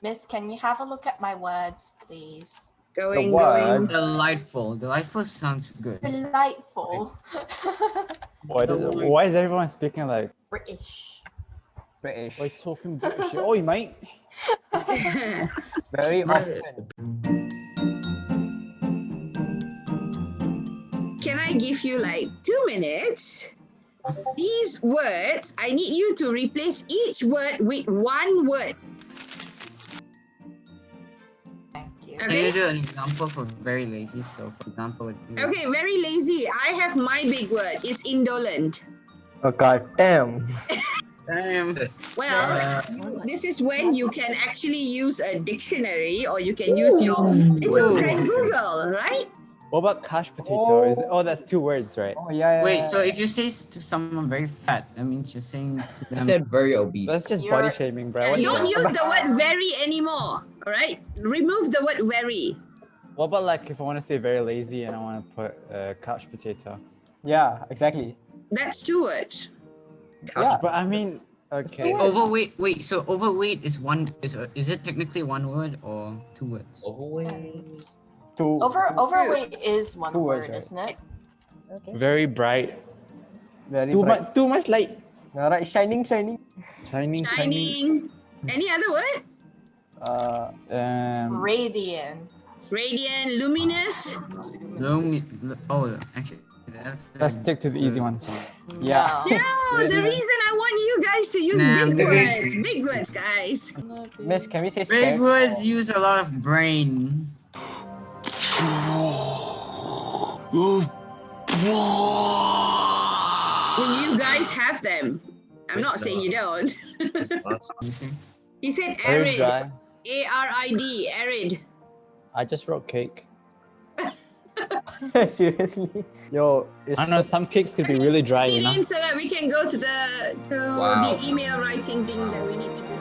Miss, can you have a look at my words, please? Going. Delightful. Delightful sounds good. Delightful. Why is everyone speaking like British. British. why talking British? Oi, mate. Very often. Can I give you like 2 minutes? These words, I need you to replace each word with one word. Thank you. Can you Okay? do an example for very lazy? So, for example, Okay, very lazy. I have my big word. It's indolent. Oh god damn. Damn. Well, this is when you can actually use a dictionary or you can use your little friend Google, right? What about cash potato? That's 2 words, right? Oh yeah. Wait, so if you say to someone very fat, that means you're saying to I them. said very obese. That's just body shaming, bro. What, Don't use the word very anymore, all right? Remove the word very. what about like if I want to say very lazy and I want to put couch potato? Yeah, exactly. That's 2 words. Yeah. But I mean, okay. Overweight. Wait, so overweight is one. Is it technically one word or 2 words? Overweight. Overweight is one 2 word, words, right? isn't it? Okay. Very bright. Very Too bright. much. Too much light. Alright, shining. Shining. Shining. Any other word? Radiant. Radiant, luminous. Actually, that's. Let's stick to the easy ones. Yeah. No. No, the reason I want you guys to use Nah, big big- words. Big words, guys. Miss, can we say Big scared? words use a lot of brain. Well, you guys have them. I'm not saying you don't. You see? He said Very arid. dry. A-R-I-D, arid. I just wrote cake. Seriously? Yo, it's I don't know. Some cakes could be really dry, you Get know. in so that we can go to the Wow. email writing thing that we need to do.